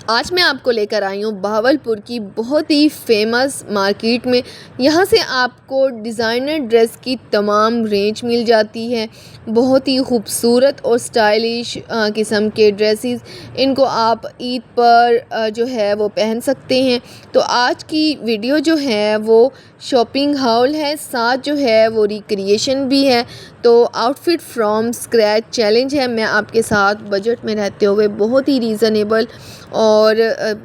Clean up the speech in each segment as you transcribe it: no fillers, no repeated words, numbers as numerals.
आज मैं आपको लेकर आई हूँ बहावलपुर की बहुत ही फेमस मार्केट में। यहाँ से आपको डिज़ाइनर ड्रेस की तमाम रेंज मिल जाती है। बहुत ही खूबसूरत और स्टाइलिश किस्म के ड्रेसेस, इनको आप ईद पर जो है वो पहन सकते हैं। तो आज की वीडियो जो है वो शॉपिंग हॉल है, साथ जो है वो रिक्रिएशन भी है। तो आउटफिट फ्रॉम स्क्रैच चैलेंज है। मैं आपके साथ बजट में रहते हुए बहुत ही रीज़नेबल और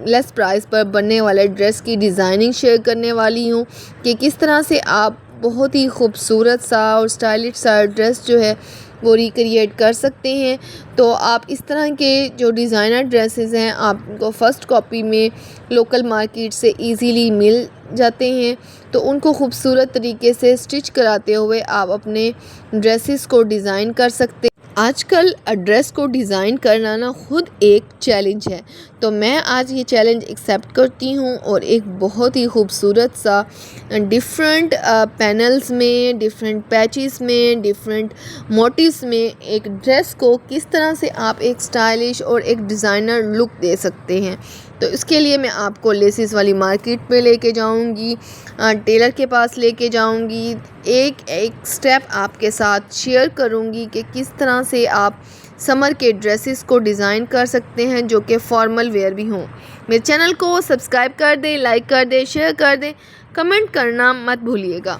लेस प्राइस पर बनने वाले ड्रेस की डिज़ाइनिंग शेयर करने वाली हूँ कि किस तरह से आप बहुत ही खूबसूरत सा और स्टाइलिश सा ड्रेस जो है वो रिक्रिएट कर सकते हैं। तो आप इस तरह के जो डिज़ाइनर ड्रेसेस हैं आपको फ़र्स्ट कॉपी में लोकल मार्केट से इजीली मिल जाते हैं। तो उनको खूबसूरत तरीके से स्टिच कराते हुए आप अपने ड्रेसेस को डिज़ाइन कर सकते हैं। आजकल ड्रेस को डिज़ाइन करना ना खुद एक चैलेंज है। तो मैं आज ये चैलेंज एक्सेप्ट करती हूँ और एक बहुत ही खूबसूरत सा डिफरेंट पैनल्स में, डिफरेंट पैचेस में, डिफरेंट मोटिव्स में एक ड्रेस को किस तरह से आप एक स्टाइलिश और एक डिज़ाइनर लुक दे सकते हैं। तो इसके लिए मैं आपको लेसिस वाली मार्केट में लेके जाऊंगी, टेलर के पास लेके जाऊंगी, एक एक स्टेप आपके साथ शेयर करूंगी कि किस तरह से आप समर के ड्रेसेस को डिज़ाइन कर सकते हैं जो कि फॉर्मल वेयर भी हों। मेरे चैनल को सब्सक्राइब कर दें, लाइक कर दें, शेयर कर दें, कमेंट करना मत भूलिएगा।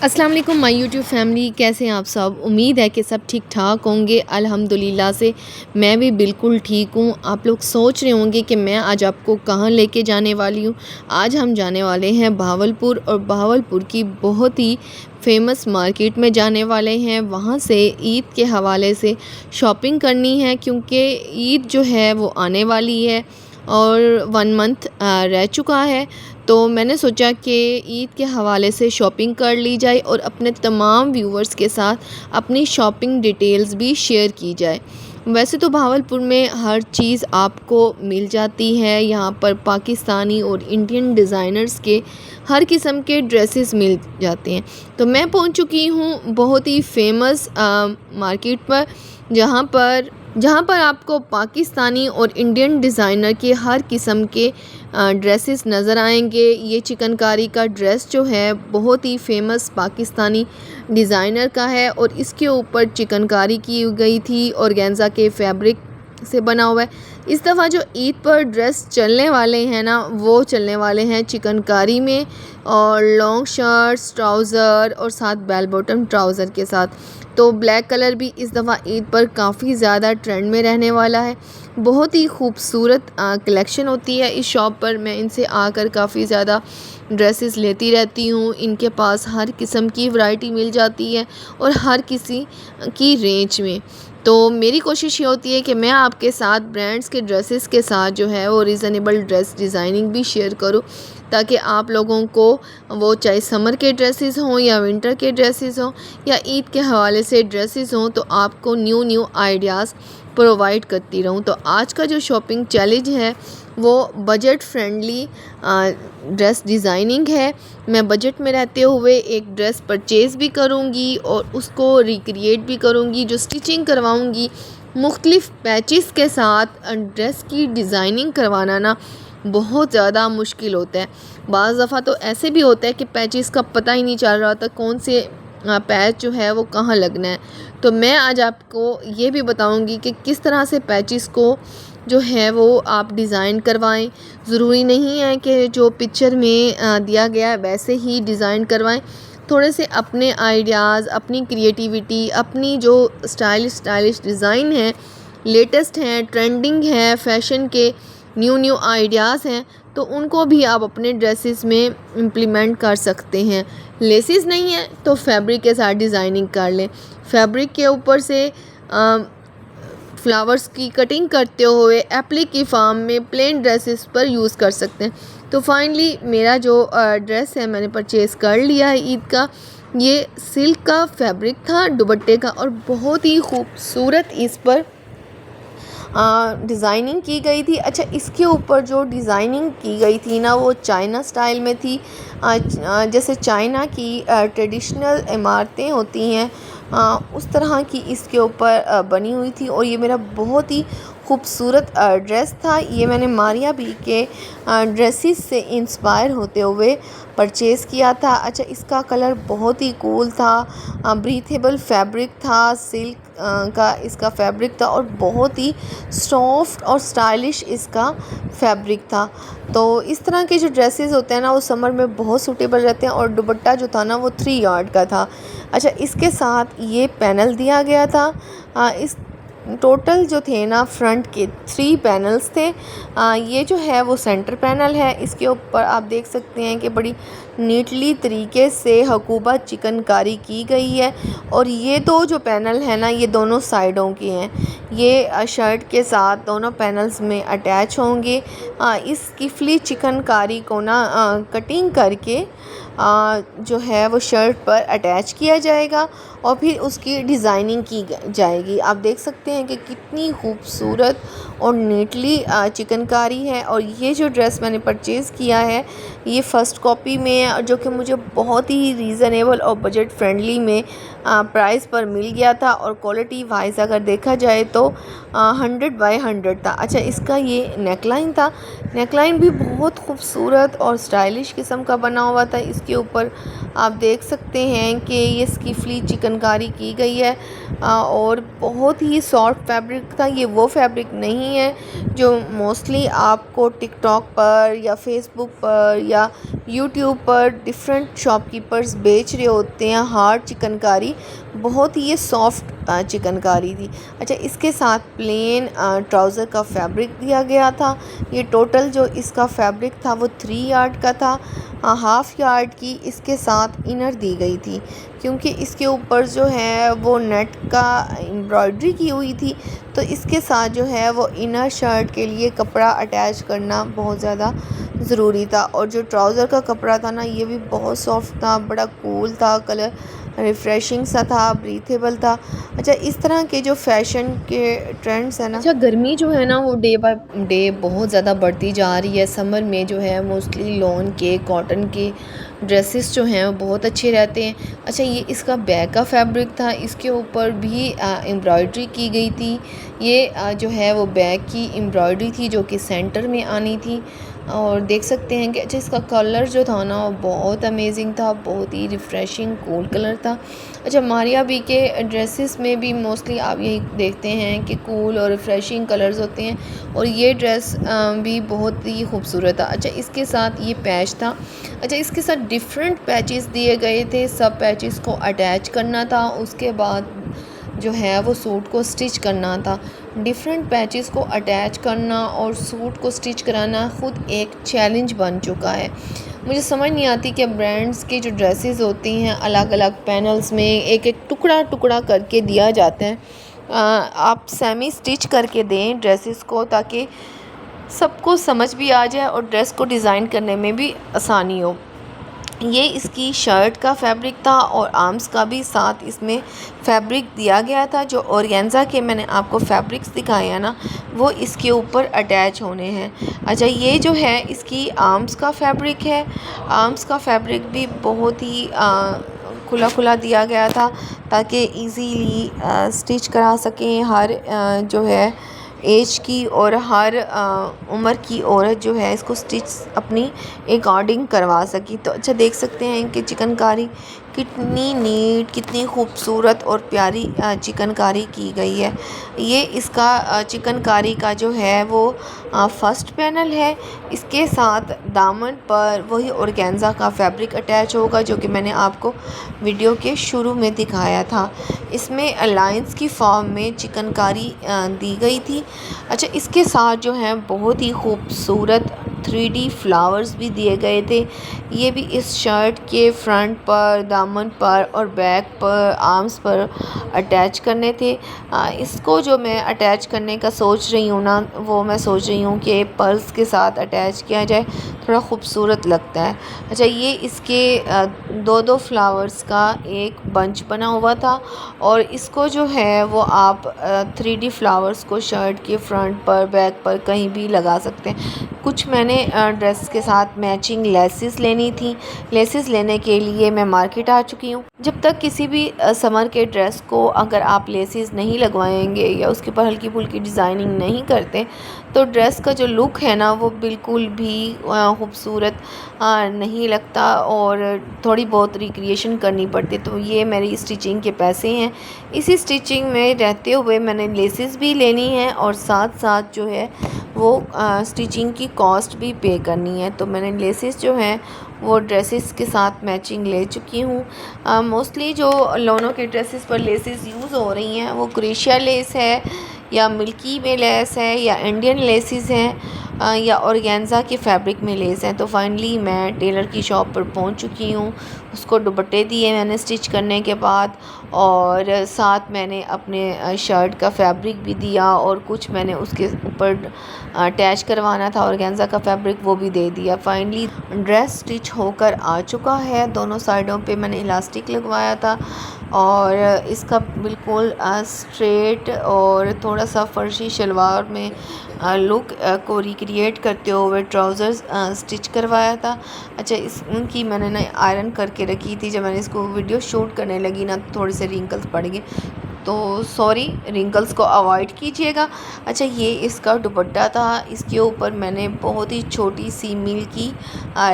अस्सलाम वालेकुम माय यूट्यूब फैमिली, कैसे हैं आप सब। उम्मीद है कि सब ठीक ठाक होंगे। अल्हम्दुलिल्लाह से मैं भी बिल्कुल ठीक हूँ। आप लोग सोच रहे होंगे कि मैं आज आपको कहाँ लेके जाने वाली हूँ। आज हम जाने वाले हैं बहावलपुर, और बहावलपुर की बहुत ही फेमस मार्केट में जाने वाले हैं। वहाँ से ईद के हवाले से शॉपिंग करनी है, क्योंकि ईद जो है वो आने वाली है और 1 मंथ रह चुका है। तो मैंने सोचा कि ईद के हवाले से शॉपिंग कर ली जाए और अपने तमाम व्यूवर्स के साथ अपनी शॉपिंग डिटेल्स भी शेयर की जाए। वैसे तो बहावलपुर में हर चीज़ आपको मिल जाती है। यहाँ पर पाकिस्तानी और इंडियन डिज़ाइनर्स के हर किस्म के ड्रेसेस मिल जाते हैं। तो मैं पहुँच चुकी हूँ बहुत ही फेमस मार्केट पर, जहाँ पर आपको पाकिस्तानी और इंडियन डिज़ाइनर के हर किस्म के ड्रेसेस नज़र आएंगे। ये चिकनकारी का ड्रेस जो है बहुत ही फेमस पाकिस्तानी डिज़ाइनर का है और इसके ऊपर चिकनकारी की गई थी और ऑर्गेन्जा के फैब्रिक से बना हुआ है। इस दफ़ा जो ईद पर ड्रेस चलने वाले हैं ना, वो चलने वाले हैं चिकनकारी में और लॉन्ग शर्ट्स, ट्राउज़र और साथ बेल बॉटम ट्राउज़र के साथ। तो ब्लैक कलर भी इस दफ़ा ईद पर काफ़ी ज़्यादा ट्रेंड में रहने वाला है। बहुत ही खूबसूरत कलेक्शन होती है इस शॉप पर। मैं इनसे आकर काफ़ी ज़्यादा ड्रेसेस लेती रहती हूँ। इनके पास हर किस्म की वैरायटी मिल जाती है और हर किसी की रेंज में। तो मेरी कोशिश ये होती है कि मैं आपके साथ ब्रांड्स के ड्रेसेस के साथ जो है वो रीज़नेबल ड्रेस डिज़ाइनिंग भी शेयर करूँ, ताकि आप लोगों को वो चाहे समर के ड्रेसेस हों या विंटर के ड्रेसेस हों या ईद के हवाले से ड्रेसेस हों, तो आपको न्यू आइडियाज़ प्रोवाइड करती रहूँ। तो आज का जो शॉपिंग चैलेंज है वो बजट फ्रेंडली ड्रेस डिज़ाइनिंग है। मैं बजट में रहते हुए एक ड्रेस परचेज़ भी करूँगी और उसको रिक्रिएट भी करूँगी, जो स्टिचिंग करवाऊँगी मुख्तलिफ़ पैचेस के साथ। ड्रेस की डिज़ाइनिंग करवाना ना बहुत ज़्यादा मुश्किल होता है। बाज़ दफ़ा तो ऐसे भी होता है कि पैचेस का पता ही नहीं चल रहा था कौन से पैच जो है वो कहाँ लगना है। तो मैं आज आपको ये भी बताऊंगी कि किस तरह से पैचेस को जो है वो आप डिज़ाइन करवाएं। ज़रूरी नहीं है कि जो पिक्चर में दिया गया है वैसे ही डिज़ाइन करवाएं। थोड़े से अपने आइडियाज़, अपनी क्रिएटिविटी, अपनी जो स्टाइलिश डिज़ाइन है, लेटेस्ट हैं, ट्रेंडिंग है, फैशन के न्यू आइडियाज़ हैं, तो उनको भी आप अपने ड्रेसेस में इम्प्लीमेंट कर सकते हैं। लेसिस नहीं है तो फैब्रिक के साथ डिज़ाइनिंग कर लें। फैब्रिक के ऊपर से फ्लावर्स की कटिंग करते हुए एप्लिक की फॉर्म में प्लेन ड्रेसेस पर यूज़ कर सकते हैं। तो फाइनली मेरा जो ड्रेस है मैंने परचेज़ कर लिया है ईद का। ये सिल्क का फैब्रिक था दुपट्टे का और बहुत ही खूबसूरत इस पर डिज़ाइनिंग की गई थी। अच्छा, इसके ऊपर जो डिज़ाइनिंग की गई थी ना वो चाइना स्टाइल में थी। जैसे चाइना की ट्रेडिशनल इमारतें होती हैं उस तरह की इसके ऊपर बनी हुई थी और ये मेरा बहुत ही खूबसूरत ड्रेस था। ये मैंने मारिया बी के ड्रेसेस से इंस्पायर होते हुए परचेज़ किया था। अच्छा, इसका कलर बहुत ही कूल था, ब्रीथेबल फैब्रिक था, सिल्क का इसका फैब्रिक था और बहुत ही सॉफ्ट और स्टाइलिश इसका फैब्रिक था। तो इस तरह के जो ड्रेसेस होते हैं ना वो समर में बहुत सूटेबल रहते हैं। और दुपट्टा जो था ना वो 3 यार्ड का था। अच्छा, इसके साथ ये पैनल दिया गया था। इस टोटल जो थे ना फ्रंट के 3 पैनल्स थे। ये जो है वो सेंटर पैनल है। इसके ऊपर आप देख सकते हैं कि बड़ी नीटली तरीके से हकूबा चिकनकारी की गई है। और ये दो जो पैनल है ना ये दोनों साइडों के हैं। ये शर्ट के साथ दोनों पैनल्स में अटैच होंगे। इस किफली चिकनकारी को ना कटिंग करके जो है वो शर्ट पर अटैच किया जाएगा और फिर उसकी डिज़ाइनिंग की जाएगी। आप देख सकते हैं कि कितनी खूबसूरत और नीटली चिकनकारी है। और ये जो ड्रेस मैंने परचेज़ किया है ये फ़र्स्ट कॉपी में है, जो कि मुझे बहुत ही रीज़नेबल और बजट फ्रेंडली में प्राइस पर मिल गया था। और क्वालिटी वाइज अगर देखा जाए तो 100/100 था। अच्छा, इसका ये नेकलाइन था। नेकलाइन भी बहुत खूबसूरत और स्टाइलिश किस्म का बना हुआ था। इसके ऊपर आप देख सकते हैं कि ये स्किफली चिकनकारी की गई है और बहुत ही सॉफ्ट फैब्रिक था। ये वो फैब्रिक नहीं है जो मोस्टली आपको टिकटॉक पर या फेसबुक पर या यूट्यूब पर डिफरेंट शॉपकीपर्स बेच रहे होते हैं। हार्ड चिकनकारी, बहुत ही ये सॉफ्ट चिकनकारी थी। अच्छा, इसके साथ प्लेन ट्राउज़र का फैब्रिक दिया गया था। ये टोटल जो इसका फैब्रिक था वो 3 यार्ड का था। हाफ़ यार्ड की इसके साथ इनर दी गई थी, क्योंकि इसके ऊपर जो है वो नेट का एम्ब्रॉयडरी की हुई थी। तो इसके साथ जो है वो इनर शर्ट के लिए कपड़ा अटैच करना बहुत ज़्यादा ज़रूरी था। और जो ट्राउज़र का कपड़ा था ना ये भी बहुत सॉफ्ट था, बड़ा कूल था, कलर रिफ़्रेशिंग सा था, ब्रीथेबल था। अच्छा, इस तरह के जो फ़ैशन के ट्रेंड्स हैं ना। अच्छा, गर्मी जो है ना वो डे बाय डे बहुत ज़्यादा बढ़ती जा रही है। समर में जो है मोस्टली लॉन के कॉटन के ड्रेसेस जो हैं वो बहुत अच्छे रहते हैं। अच्छा, ये इसका बैक का फैब्रिक था। इसके ऊपर भी एम्ब्रॉयडरी की गई थी। ये जो है वो बैक की एम्ब्रॉयडरी थी जो कि सेंटर में आनी थी। और देख सकते हैं कि अच्छा, इसका कलर जो था ना वो बहुत अमेजिंग था, बहुत ही रिफ़्रेशिंग कूल कलर था। अच्छा, मारिया बी के ड्रेसेस में भी मोस्टली आप यही देखते हैं कि कूल और रिफ़्रेशिंग कलर्स होते हैं। और ये ड्रेस भी बहुत ही खूबसूरत था। अच्छा, इसके साथ ये पैच था। अच्छा, इसके साथ डिफरेंट पैचेस दिए गए थे। सब पैचेस को अटैच करना था, उसके बाद जो है वो सूट को स्टिच करना था। डिफरेंट पैचेस को अटैच करना और सूट को स्टिच कराना ख़ुद एक चैलेंज बन चुका है। मुझे समझ नहीं आती कि ब्रांड्स की जो ड्रेसेस होती हैं अलग अलग पैनल्स में एक एक टुकड़ा टुकड़ा करके दिया जाता है। आप सेमी स्टिच करके दें ड्रेसेस को, ताकि सबको समझ भी आ जाए और ड्रेस को डिज़ाइन करने में भी आसानी हो। ये इसकी शर्ट का फैब्रिक था और आर्म्स का भी साथ इसमें फैब्रिक दिया गया था। जो ऑर्गेन्जा के मैंने आपको फैब्रिक्स दिखाए हैं ना वो इसके ऊपर अटैच होने हैं। अच्छा, ये जो है इसकी आर्म्स का फैब्रिक है। आर्म्स का फैब्रिक भी बहुत ही खुला खुला दिया गया था ताकि इजीली स्टिच करा सकें हर जो है एज की और हर उम्र की औरत जो है इसको स्टिच अपनी अकॉर्डिंग करवा सकी। तो अच्छा, देख सकते हैं कि चिकनकारी कितनी नीट, कितनी खूबसूरत और प्यारी चिकनकारी की गई है। ये इसका चिकनकारी का जो है वो फर्स्ट पैनल है। इसके साथ दामन पर वही ऑर्गेन्जा का फैब्रिक अटैच होगा जो कि मैंने आपको वीडियो के शुरू में दिखाया था। इसमें लाइंस की फॉर्म में चिकनकारी दी गई थी। अच्छा, इसके साथ जो है बहुत ही खूबसूरत 3D फ्लावर्स भी दिए गए थे। ये भी इस शर्ट के फ्रंट पर, दामन पर और बैक पर, आर्म्स पर अटैच करने थे। इसको जो मैं अटैच करने का सोच रही हूँ ना वो मैं सोच रही हूँ कि पर्स के साथ अटैच किया जाए, थोड़ा खूबसूरत लगता है। अच्छा, ये इसके दो दो फ्लावर्स का एक बंच बना हुआ था और इसको जो है वो आप 3D फ्लावर्स को शर्ट के फ्रंट पर, बैक पर कहीं भी लगा सकते हैं। कुछ मैंने ड्रेस के साथ मैचिंग लेसेस लेनी थी। लेसेस लेने के लिए मैं मार्केट आ चुकी हूँ। जब तक किसी भी समर के ड्रेस को अगर आप लेसेस नहीं लगवाएंगे या उसके ऊपर हल्की फुल्की डिज़ाइनिंग नहीं करते तो ड्रेस का जो लुक है ना वो बिल्कुल भी खूबसूरत नहीं लगता और थोड़ी बहुत रिक्रिएशन करनी पड़ती। तो ये मेरी स्टिचिंग के पैसे हैं। इसी स्टिचिंग में रहते हुए मैंने लेसेस भी लेनी है और साथ साथ जो है वो स्टिचिंग की कॉस्ट भी पे करनी है। तो मैंने लेसेस जो हैं वो ड्रेसेस के साथ मैचिंग ले चुकी हूँ। मोस्टली जो लोनों के ड्रेसेस पर लेसेस यूज़ हो रही हैं वो क्रोशिया लेस है या मिल्की में लेस है या इंडियन लेसेस हैं या ऑर्गेन्जा के फैब्रिक में लेस हैं। तो फाइनली मैं टेलर की शॉप पर पहुंच चुकी हूं। उसको दुपट्टे दिए मैंने स्टिच करने के बाद और साथ मैंने अपने शर्ट का फैब्रिक भी दिया और कुछ मैंने उसके ऊपर अटैच करवाना था ऑर्गेन्जा का फैब्रिक वो भी दे दिया। फाइनली ड्रेस स्टिच होकर आ चुका है। दोनों साइडों पे मैंने इलास्टिक लगवाया था और इसका बिल्कुल स्ट्रेट और थोड़ा सा फर्शी शलवार में लुक को रिक्रिएट करते हुए ट्राउज़र्स स्टिच करवाया था। अच्छा, इनकी मैंने ना आयरन करके रखी थी। जब मैंने इसको वीडियो शूट करने लगी ना थोड़े से रिंकल्स पड़ गए, तो सॉरी, रिंकल्स को अवॉइड कीजिएगा। अच्छा, ये इसका दुपट्टा था। इसके ऊपर मैंने बहुत ही छोटी सी मिल की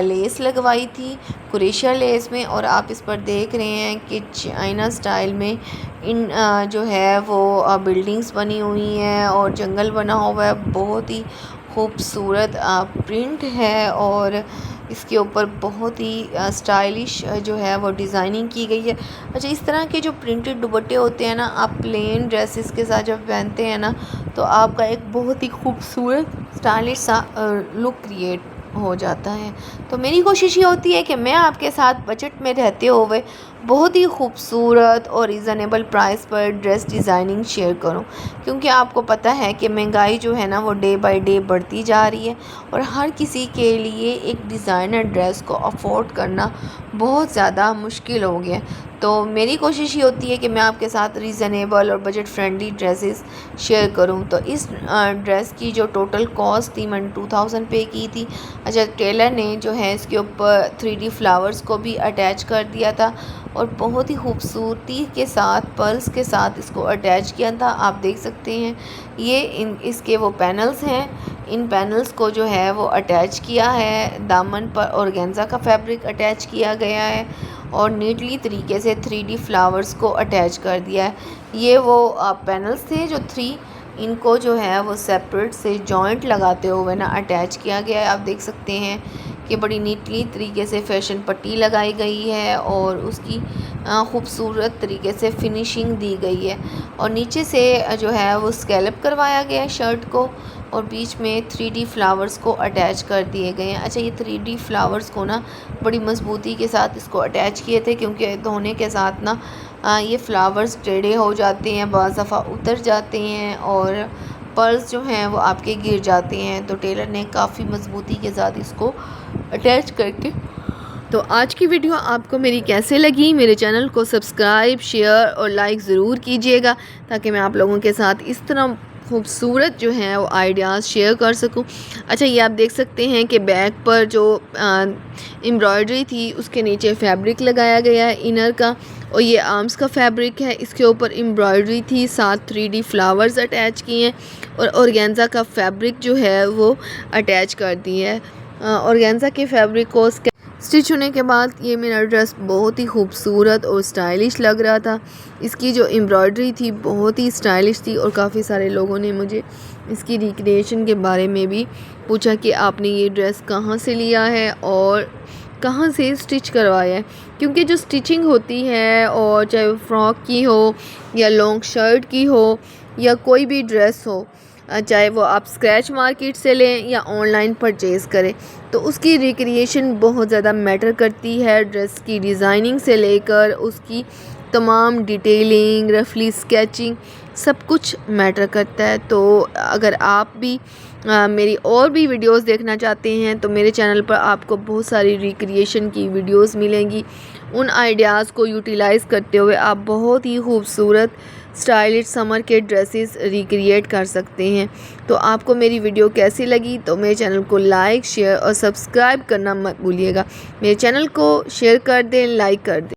लेस लगवाई थी क्रोशिया लेस में और आप इस पर देख रहे हैं कि चाइना स्टाइल में इन जो है वो बिल्डिंग्स बनी हुई हैं और जंगल बना हुआ है। बहुत ही खूबसूरत प्रिंट है और इसके ऊपर बहुत ही स्टाइलिश जो है वो डिज़ाइनिंग की गई है। अच्छा, इस तरह के जो प्रिंटेड दुपट्टे होते हैं ना आप प्लेन ड्रेसेस के साथ जब पहनते हैं ना तो आपका एक बहुत ही खूबसूरत स्टाइलिश सा लुक क्रिएट हो जाता है। तो मेरी कोशिश ये होती है कि मैं आपके साथ बजट में रहते हुए बहुत ही खूबसूरत और रीज़नेबल प्राइस पर ड्रेस डिज़ाइनिंग शेयर करूं, क्योंकि आपको पता है कि महंगाई जो है ना वो डे बाय डे बढ़ती जा रही है और हर किसी के लिए एक डिज़ाइनर ड्रेस को अफोर्ड करना बहुत ज़्यादा मुश्किल हो गया। तो मेरी कोशिश ये होती है कि मैं आपके साथ रीज़नेबल और बजट फ्रेंडली ड्रेसेस शेयर करूं। तो इस ड्रेस की जो टोटल कॉस्ट थी मैंने 2000 पे की थी। अच्छा, टेलर ने जो है इसके ऊपर 3D फ्लावर्स को भी अटैच कर दिया था और बहुत ही खूबसूरती के साथ पर्ल्स के साथ इसको अटैच किया था। आप देख सकते हैं ये इसके वो पैनल्स हैं। इन पैनल्स को जो है वो अटैच किया है दामन पर, ऑर्गेन्जा का फैब्रिक अटैच किया गया है और नीटली तरीके से 3D फ्लावर्स को अटैच कर दिया है। ये वो पैनल्स थे जो 3, इनको जो है वो सेपरेट से जॉइंट लगाते हुए ना अटैच किया गया है। आप देख सकते हैं कि बड़ी नीटली तरीके से फैशन पट्टी लगाई गई है और उसकी खूबसूरत तरीके से फिनिशिंग दी गई है और नीचे से जो है वो स्कैलप करवाया गया है शर्ट को और बीच में 3D फ्लावर्स को अटैच कर दिए गए हैं। अच्छा, ये 3D फ्लावर्स को ना बड़ी मजबूती के साथ इसको अटैच किए थे क्योंकि धोने के साथ ना ये फ्लावर्स टेढ़े हो जाते हैं, बाज़ दफ़ा उतर जाते हैं और पर्ल्स जो हैं वो आपके गिर जाते हैं। तो टेलर ने काफ़ी मजबूती के साथ इसको अटैच करके। तो आज की वीडियो आपको मेरी कैसे लगी? मेरे चैनल को सब्सक्राइब, शेयर और लाइक ज़रूर कीजिएगा ताकि मैं आप लोगों के साथ इस तरह खूबसूरत जो हैं वो आइडियाज़ शेयर कर सकूं। अच्छा, ये आप देख सकते हैं कि बैक पर जो एम्ब्रॉयडरी थी उसके नीचे फैब्रिक लगाया गया है इनर का और ये आर्म्स का फैब्रिक है। इसके ऊपर एम्ब्रॉयडरी थी, साथ 3D फ्लावर्स अटैच किए हैं और ऑर्गेन्जा का फैब्रिक जो है वो अटैच कर दी है। ऑर्गेन्जा के फैब्रिक को स्टिच होने के बाद ये मेरा ड्रेस बहुत ही खूबसूरत और स्टाइलिश लग रहा था। इसकी जो एम्ब्रॉयडरी थी बहुत ही स्टाइलिश थी और काफ़ी सारे लोगों ने मुझे इसकी रिक्रिएशन के बारे में भी पूछा कि आपने ये ड्रेस कहाँ से लिया है और कहाँ से स्टिच करवाया है, क्योंकि जो स्टिचिंग होती है और चाहे वो फ्रॉक की हो या लॉन्ग शर्ट की हो या कोई भी ड्रेस हो, चाहे वो आप स्क्रैच मार्केट से लें या ऑनलाइन परचेज़ करें, तो उसकी रिक्रिएशन बहुत ज़्यादा मैटर करती है। ड्रेस की डिज़ाइनिंग से लेकर उसकी तमाम डिटेलिंग, रफली स्केचिंग, सब कुछ मैटर करता है। तो अगर आप भी मेरी और भी वीडियोस देखना चाहते हैं तो मेरे चैनल पर आपको बहुत सारी रिक्रिएशन की वीडियोस मिलेंगी। उन आइडियाज़ को यूटिलाइज़ करते हुए आप बहुत ही खूबसूरत स्टाइलिश समर के ड्रेसेस रिक्रिएट कर सकते हैं। तो आपको मेरी वीडियो कैसी लगी तो मेरे चैनल को लाइक, शेयर और सब्सक्राइब करना मत भूलिएगा। मेरे चैनल को शेयर कर दें, लाइक कर दें।